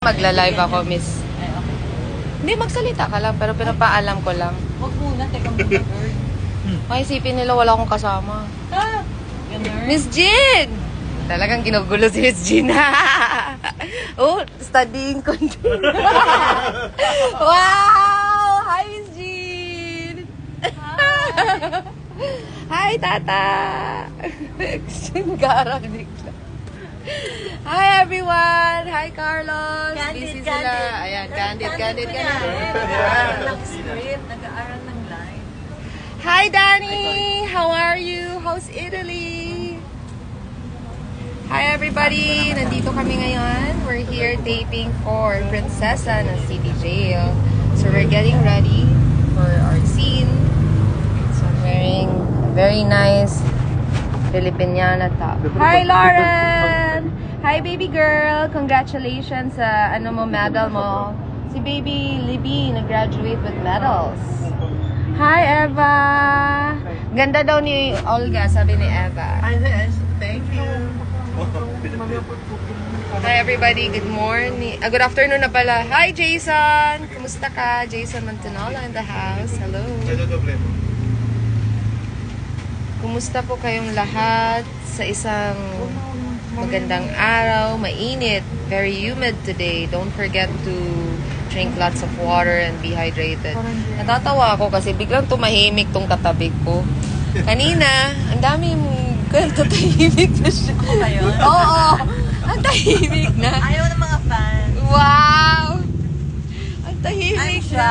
Magla-live ako, miss. Ay, okay. Hindi, magsalita ka lang, pero pinapaalam ko lang. Huwag muna, teka muna, girl. Isipin nila wala akong kasama. Ah! Ganun. Miss Jean! Talagang ginugulo si Miss Jean. Oh, studying ko. Wow! Hi, Miss Jean! Hi, Tata! Nag-aaral bigla. Hi, everyone! Hi, Carlos! Busy sila. Ayan, candid. Nag-aaral ng script, nag-aaral ng line. Hi, Danny! How are you? How's Italy? Hi, everybody! Nandito kami ngayon. We're here taping for Prinsesa ng City Jail. So, we're getting ready for our scene. So, I'm wearing a very nice Filipiniana top. Hi, Lauren! Hi, baby girl! Congratulations sa medal mo. Si baby Libby nag-graduate with medals. Hi, Eva! Ganda daw ni Olga, sabi ni Eva. Thank you. Hi, everybody. Good morning. Good afternoon na pala. Hi, Jason! Kumusta ka? Jason Mantinola in the house. Hello. Kumusta po kayong lahat sa isang magandang araw, mainit, very humid today. Don't forget to drink lots of water and be hydrated. Natatawa ako kasi biglang tumahimik tong katabi ko. Kanina, ang dami kwento, tahimik na siya. Oo, ang tahimik na. Ayaw ng mga fans. Wow! Ang tahimik na.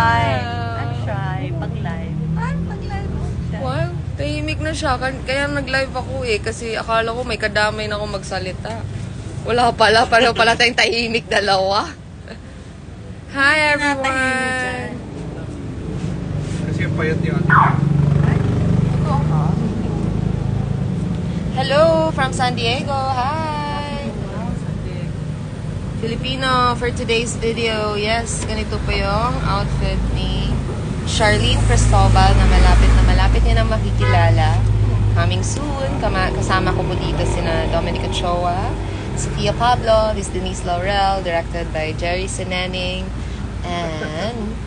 I'm shy. Pag-live. Pag-live. Wow, tahimik na siya. Kaya nag-live ako kasi akala ko may kadamay na ako magsalita. Wala pala, pareho pala tayong tahimik dalawa. Hi everyone! Kasi yung payat niya. Hello from San Diego. Hi! Filipino for today's video. Yes, ganito po yung outfit ni Charlene Cristobal na malapit niya na makikilala. Coming soon. Kasama ko po dito sina Dominic Ochoa, Sofia Pablo, this is Denise Laurel, directed by Jerry Sinening, and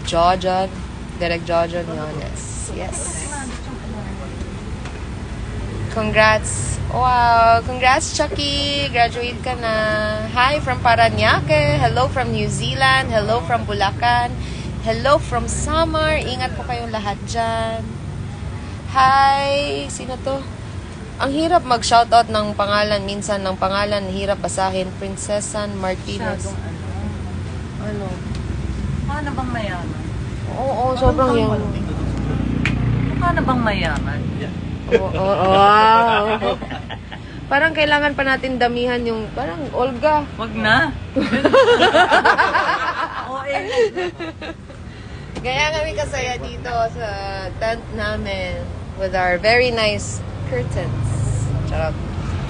Jojon, Direct Jojon Yones. Yes. Congrats. Wow. Congrats, Chucky. Graduate ka na. Hi from Paranaque. Hello from New Zealand. Hello from Bulacan. Hello from Samar. Ingat po kayong lahat dyan. Hi. Sino to? Ang hirap mag-shoutout ng pangalan. Minsan ng pangalan, hirap basahin. Prinsesa Martinez. Ano? Mukha na bang mayaman? Oo, sobrang yaman. Mukha na bang mayaman? Wow. Parang kailangan pa natin damihan yung, parang Olga. Wag na. Kaya kami kasaya dito sa tent namin with our very nice curtains. Charot.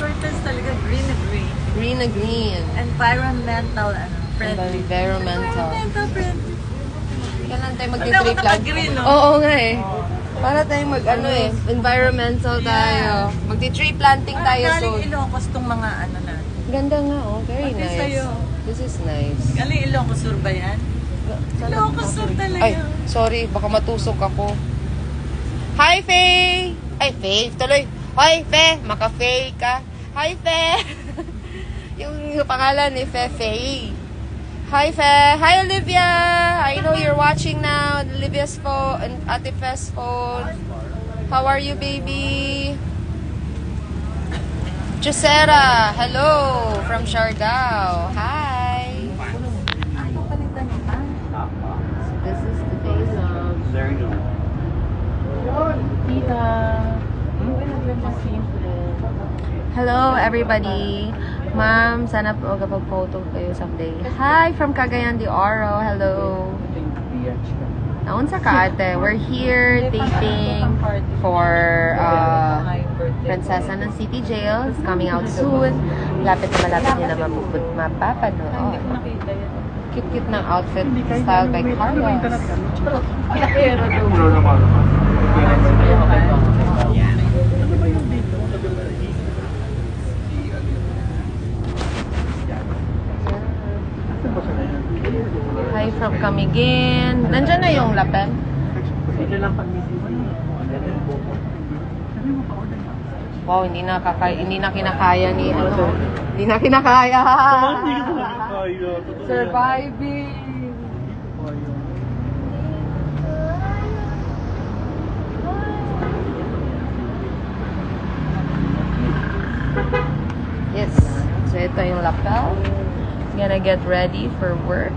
Curtains talaga, green na green. Green na green. Environmental, friendly. Environmental. Environmental friendly. Kailan tayo Ano mag-tree ako plant? naka-green, no? Oo nga Para tayong environmental tayo. Magti-tree planting tayo Galing soon. Ilocos tong mga na. Ganda nga very Pati nice. sa'yo. This is nice. Galing Ilocos Sur ba yan? Ilocos Sur talaga. Ay, sorry, baka matusok ako. Hi, Faye! Ay, Faye, tuloy. Hi, Faye! Maka-Faye ka. Hi, Faye! yung pangalan ni Faye. Hi, Faye! Hi, Olivia! I know you're watching now. Olivia's phone and Ate Fe's phone. How are you, baby? Jusera! Hello! From Siargao. Hi! This is today's There you go. Hello, everybody. Ma'am, sana po kapag-photo kayo someday. Hi from Cagayan de Oro. Hello. Naunsa ka ate? We're here taping for Prinsesa ng City Jail. It's coming out soon. Malapit niyo na mapapanood. Cute-cute ng outfit styled by Carlos. Hi from Camiguin. Nandyan na yung lapel? Wow, hindi na kinakaya ni ano. Hindi na kinakaya. Surviving. Yes. So ito yung lapel. Gonna get ready for work.